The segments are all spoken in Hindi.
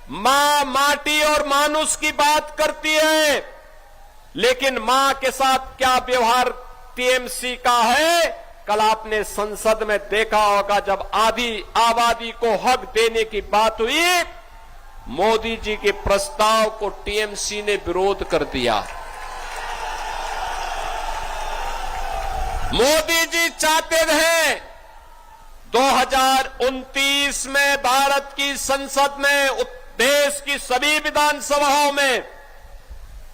मां माटी और मानुष की बात करती है, लेकिन मां के साथ क्या व्यवहार टीएमसी का है, कल आपने संसद में देखा होगा। जब आधी आबादी को हक देने की बात हुई, मोदी जी के प्रस्ताव को टीएमसी ने विरोध कर दिया। मोदी जी चाहते हैं 2029 में भारत की संसद में, देश की सभी विधानसभाओं में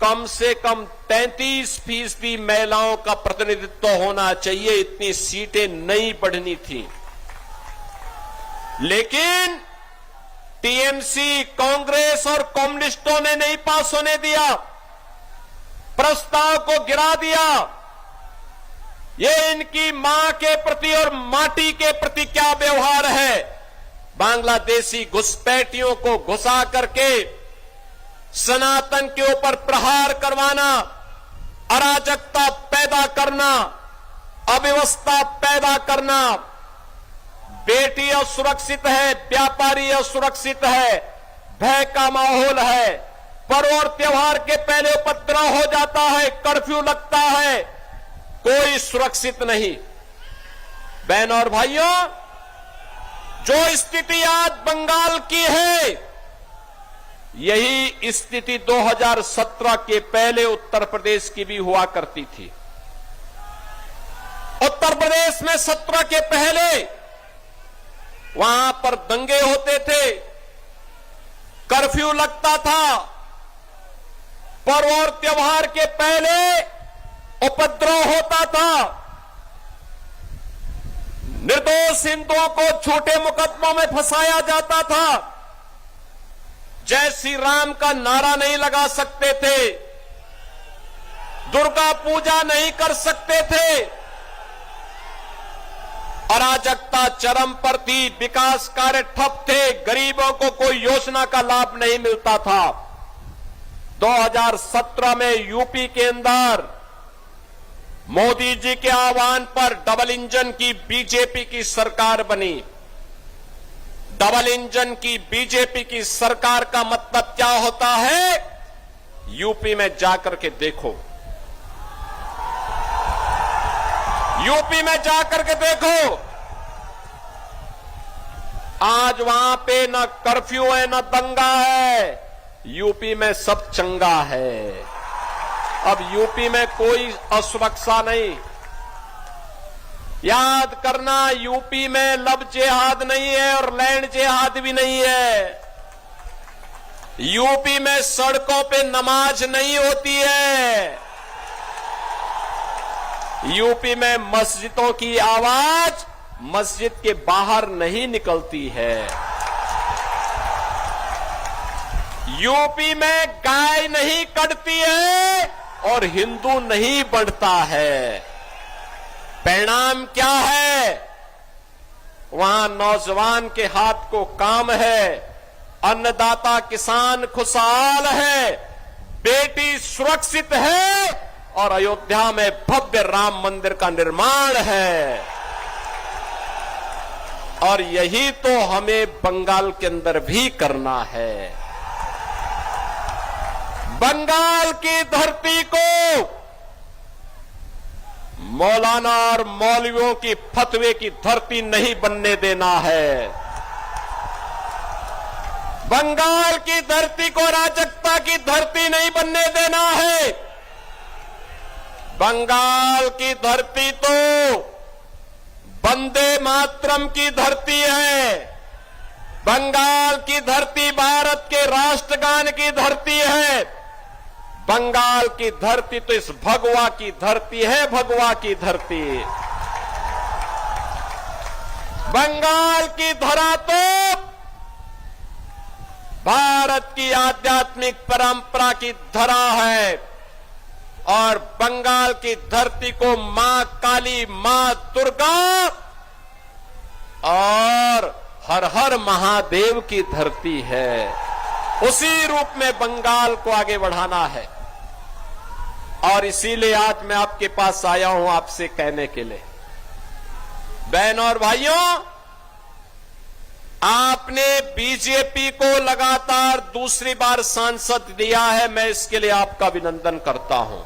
कम से कम 33% महिलाओं का प्रतिनिधित्व होना चाहिए। इतनी सीटें नहीं बढ़नी थी, लेकिन टीएमसी, कांग्रेस और कम्युनिस्टों ने नहीं पास होने दिया, प्रस्ताव को गिरा दिया। ये इनकी मां के प्रति और माटी के प्रति क्या व्यवहार है। बांग्लादेशी घुसपैठियों को घुसा करके सनातन के ऊपर प्रहार करवाना, अराजकता पैदा करना, अव्यवस्था पैदा करना। बेटी असुरक्षित है, व्यापारी असुरक्षित है, भय का माहौल है, पर्व और त्योहार के पहले उपद्रव हो जाता है, कर्फ्यू लगता है, कोई सुरक्षित नहीं। बहन और भाइयों, जो स्थिति आज बंगाल की है, यही स्थिति 2017 के पहले उत्तर प्रदेश की भी हुआ करती थी। उत्तर प्रदेश में 17 के पहले वहां पर दंगे होते थे, कर्फ्यू लगता था, पर्व और त्योहार के पहले उपद्रव होता था, निर्दोष हिंदुओं को छोटे मुकदमों में फंसाया जाता था, जय श्री राम का नारा नहीं लगा सकते थे, दुर्गा पूजा नहीं कर सकते थे, अराजकता चरम पर थी, विकास कार्य ठप थे, गरीबों को कोई योजना का लाभ नहीं मिलता था। 2017 में यूपी के अंदर मोदी जी के आह्वान पर डबल इंजन की बीजेपी की सरकार बनी। डबल इंजन की बीजेपी की सरकार का मतलब क्या होता है, यूपी में जाकर के देखो, यूपी में जाकर के देखो। आज वहां पे न कर्फ्यू है न दंगा है, यूपी में सब चंगा है। अब यूपी में कोई असुरक्षा नहीं। याद करना, यूपी में लव जिहाद नहीं है और लैंड जिहाद भी नहीं है। यूपी में सड़कों पे नमाज नहीं होती है। यूपी में मस्जिदों की आवाज मस्जिद के बाहर नहीं निकलती है। यूपी में गाय नहीं कटती है और हिंदू नहीं बढ़ता है। परिणाम क्या है, वहां नौजवान के हाथ को काम है, अन्नदाता किसान खुशहाल है, बेटी सुरक्षित है और अयोध्या में भव्य राम मंदिर का निर्माण है। और यही तो हमें बंगाल के अंदर भी करना है। बंगाल की धरती को मौलाना और मौलवियों की फतवे की धरती नहीं बनने देना है। बंगाल की धरती को अराजकता की धरती नहीं बनने देना है। बंगाल की धरती तो वंदे मातरम की धरती है। बंगाल की धरती भारत के राष्ट्रगान की धरती है। बंगाल की धरती तो इस भगवा की धरती है, भगवा की धरती। बंगाल की धरा तो भारत की आध्यात्मिक परंपरा की धरा है और बंगाल की धरती को मां काली, मां दुर्गा और हर हर महादेव की धरती है। उसी रूप में बंगाल को आगे बढ़ाना है और इसीलिए आज मैं आपके पास आया हूं आपसे कहने के लिए, बहनों और भाइयों, आपने बीजेपी को लगातार दूसरी बार सांसद दिया है, मैं इसके लिए आपका अभिनंदन करता हूं।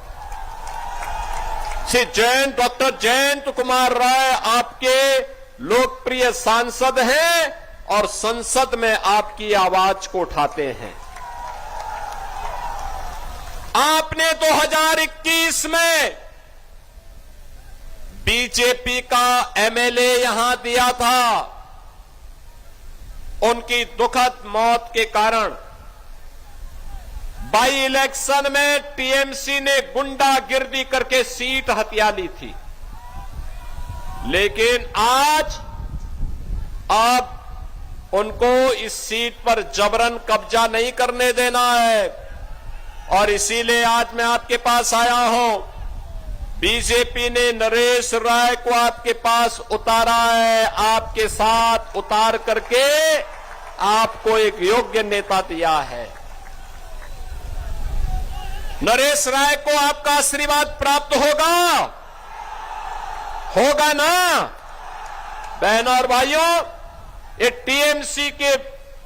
श्री डॉक्टर जयंत कुमार राय आपके लोकप्रिय सांसद हैं और संसद में आपकी आवाज को उठाते हैं। आपने 2021 में बीजेपी का एमएलए यहां दिया था। उनकी दुखद मौत के कारण बाई इलेक्शन में टीएमसी ने गुंडागिर्दी करके सीट हथिया ली थी, लेकिन आज अब उनको इस सीट पर जबरन कब्जा नहीं करने देना है और इसीलिए आज मैं आपके पास आया हूं। बीजेपी ने नरेश राय को आपके पास उतारा है, आपके साथ उतार करके आपको एक योग्य नेता दिया है। नरेश राय को आपका आशीर्वाद प्राप्त होगा ना बहनों और भाइयों। ये टीएमसी के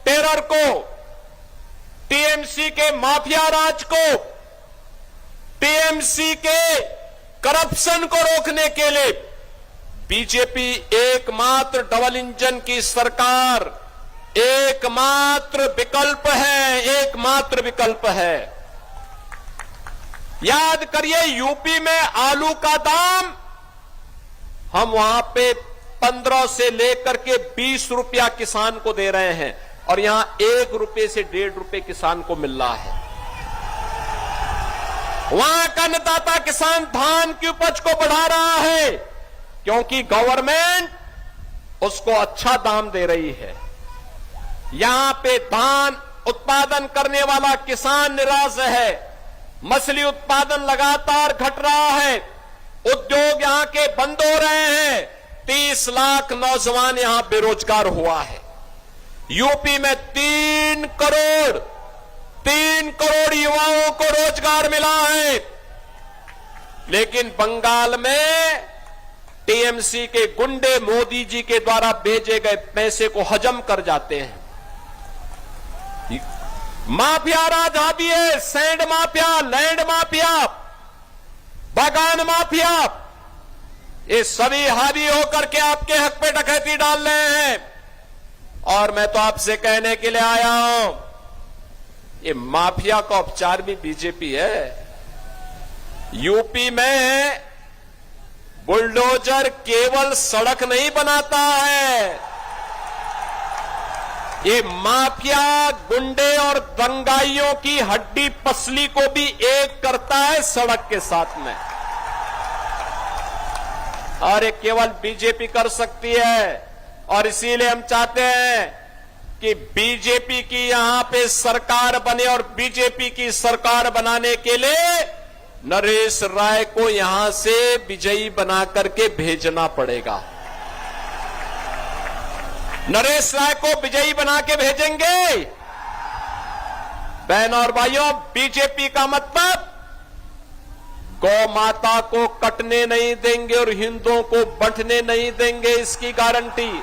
टेरर को, टीएमसी के माफिया राज को, टीएमसी के करप्शन को रोकने के लिए बीजेपी एकमात्र डबल इंजन की सरकार एकमात्र विकल्प है। याद करिए, यूपी में आलू का दाम हम वहां पे 15 से लेकर के 20 रुपया किसान को दे रहे हैं और यहां 1 रुपए से 1.5 रुपए किसान को मिल रहा है। वहां का अन्नदाता किसान धान की उपज को बढ़ा रहा है क्योंकि गवर्नमेंट उसको अच्छा दाम दे रही है। यहां पे धान उत्पादन करने वाला किसान निराश है, मछली उत्पादन लगातार घट रहा है, उद्योग यहां के बंद हो रहे हैं, 30 लाख नौजवान यहां बेरोजगार हुआ है। यूपी में 3 करोड़ युवाओं को रोजगार मिला है, लेकिन बंगाल में टीएमसी के गुंडे मोदी जी के द्वारा भेजे गए पैसे को हजम कर जाते हैं। माफिया राज हावी है, सैंड माफिया, लैंड माफिया, बागान माफिया, ये सभी हावी होकर के आपके हक पे डकैती डाल रहे हैं। और मैं तो आपसे कहने के लिए आया हूं, ये माफिया का उपचार भी बीजेपी है। यूपी में बुलडोजर केवल सड़क नहीं बनाता है, ये माफिया गुंडे और दंगाइयों की हड्डी पसली को भी एक करता है सड़क के साथ में, और ये केवल बीजेपी कर सकती है। और इसीलिए हम चाहते हैं कि बीजेपी की यहां पे सरकार बने और बीजेपी की सरकार बनाने के लिए नरेश राय को यहां से विजयी बना करके भेजना पड़ेगा। नरेश राय को विजयी बना के भेजेंगे। बहनों और भाइयों, बीजेपी का मतलब गौ माता को कटने नहीं देंगे और हिंदुओं को बंटने नहीं देंगे, इसकी गारंटी।